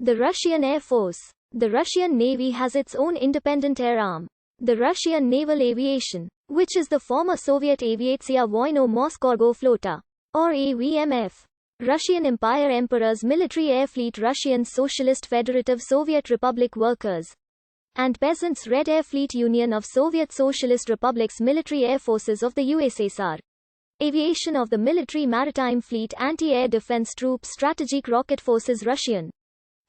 The Russian Air Force. The Russian Navy has its own independent air arm, the Russian Naval Aviation, which is the former Soviet Aviatsiya Voyno-Morskego Flota, or AVMF. Russian Empire Emperor's Military Air Fleet, Russian Socialist Federative Soviet Republic Workers and Peasants Red Air Fleet, Union of Soviet Socialist Republics, Military Air Forces of the USSR. Aviation of the Military Maritime Fleet, Anti-Air Defense Troops, Strategic Rocket Forces, Russian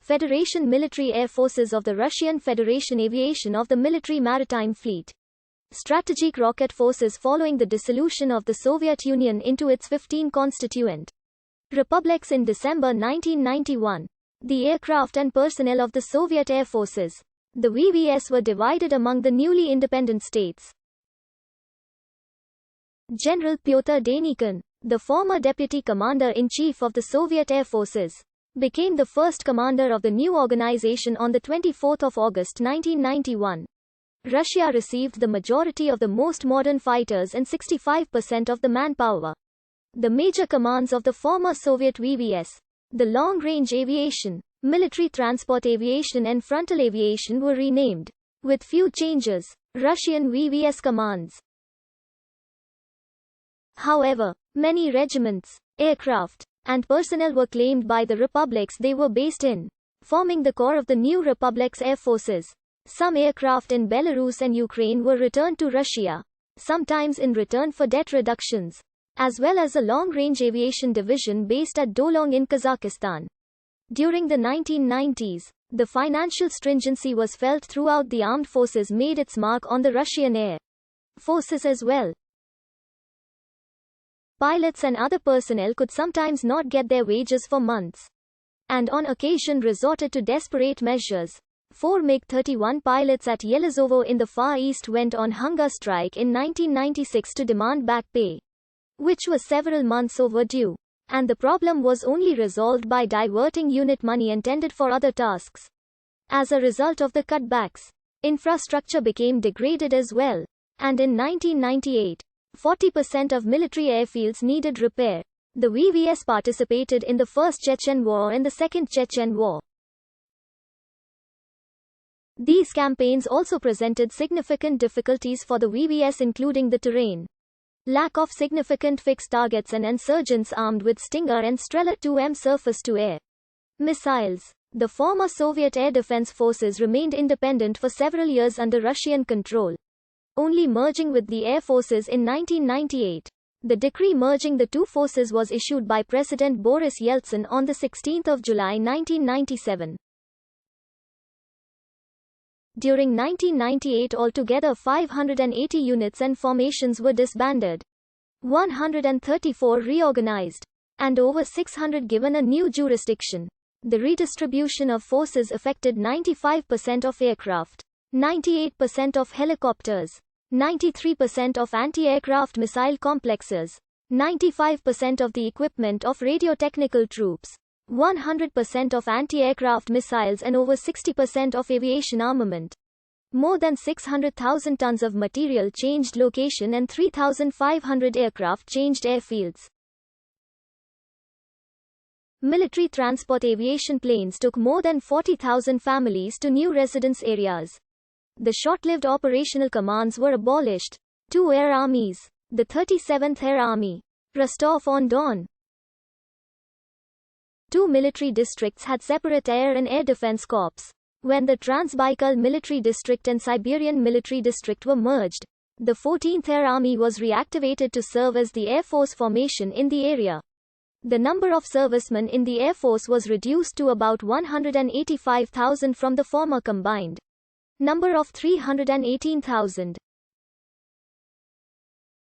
Federation Military Air Forces of the Russian Federation, Aviation of the Military Maritime Fleet, Strategic Rocket Forces following the dissolution of the Soviet Union into its 15 constituent republics in December 1991. The aircraft and personnel of the Soviet Air Forces, the VVS, were divided among the newly independent states. General Pyotr Denikin, the former Deputy Commander-in-Chief of the Soviet Air Forces, became the first commander of the new organization on 24 August 1991. Russia received the majority of the most modern fighters and 65% of the manpower. The major commands of the former Soviet VVS, the long-range aviation, military transport aviation and frontal aviation, were renamed, with few changes, Russian VVS commands. However, many regiments, aircraft, and personnel were claimed by the republics they were based in, forming the core of the new republic's air forces. Some aircraft in Belarus and Ukraine were returned to Russia, sometimes in return for debt reductions, as well as a long-range aviation division based at Dolong in Kazakhstan. During the 1990s, the financial stringency was felt throughout the armed forces, made its mark on the Russian Air Forces as well. Pilots and other personnel could sometimes not get their wages for months, and on occasion resorted to desperate measures. 4 MiG-31 pilots at Yelizovo in the Far East went on hunger strike in 1996 to demand back pay, which was several months overdue, and the problem was only resolved by diverting unit money intended for other tasks. As a result of the cutbacks, infrastructure became degraded as well, and in 1998, 40% of military airfields needed repair. The VVS participated in the First Chechen War and the Second Chechen War. These campaigns also presented significant difficulties for the VVS, including the terrain, lack of significant fixed targets, and insurgents armed with Stinger and Strela 2M surface-to-air missiles. The former Soviet Air Defense Forces remained independent for several years under Russian control, only merging with the Air Forces in 1998. The decree merging the two forces was issued by President Boris Yeltsin on 16 July 1997. During 1998, altogether 580 units and formations were disbanded, 134 reorganized, and over 600 given a new jurisdiction. The redistribution of forces affected 95% of aircraft, 98% of helicopters, 93% of anti-aircraft missile complexes, 95% of the equipment of radiotechnical troops, 100% of anti-aircraft missiles, and over 60% of aviation armament. More than 600,000 tons of material changed location and 3,500 aircraft changed airfields. Military transport aviation planes took more than 40,000 families to new residence areas. The short-lived operational commands were abolished. 2 air armies, the 37th Air Army, Rostov-on-Don. 2 military districts had separate air and air defense corps. When the Trans-Baikal Military District and Siberian Military District were merged, the 14th Air Army was reactivated to serve as the Air Force formation in the area. The number of servicemen in the Air Force was reduced to about 185,000 from the former combined number of 318,000.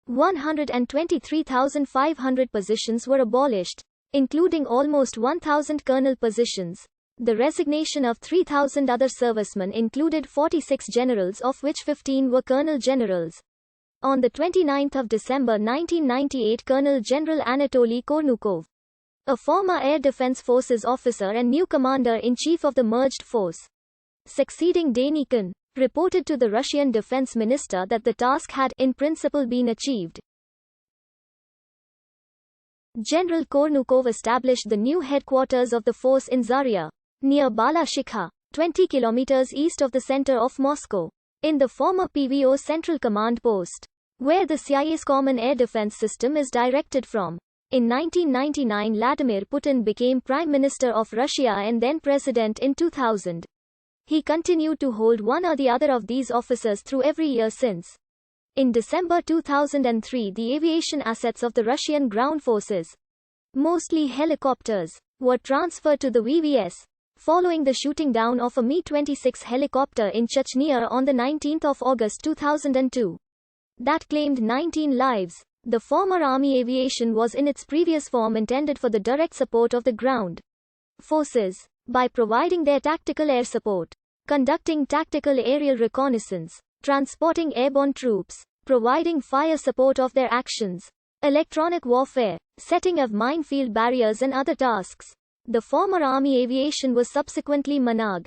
123,500 positions were abolished, including almost 1,000 colonel positions. The resignation of 3,000 other servicemen included 46 generals, of which 15 were colonel generals. On 29 December 1998, Colonel General Anatoly Kornukov, a former Air Defense Forces officer and new commander-in-chief of the merged force, succeeding Denikin, reported to the Russian defense minister that the task had, in principle, been achieved. General Kornukov established the new headquarters of the force in Zarya, near Balashikha, 20 kilometers east of the center of Moscow, in the former PVO Central Command Post, where the CIA's Common Air Defense System is directed from. In 1999, Vladimir Putin became Prime Minister of Russia and then President in 2000. He continued to hold one or the other of these offices through every year since. In December 2003, the aviation assets of the Russian ground forces, mostly helicopters, were transferred to the VVS, following the shooting down of a Mi-26 helicopter in Chechnya on 19 August 2002. That claimed 19 lives. The former Army aviation was in its previous form intended for the direct support of the ground forces, by providing their tactical air support, conducting tactical aerial reconnaissance, transporting airborne troops, providing fire support of their actions, electronic warfare, setting of minefield barriers and other tasks. The former Army aviation was subsequently Manag,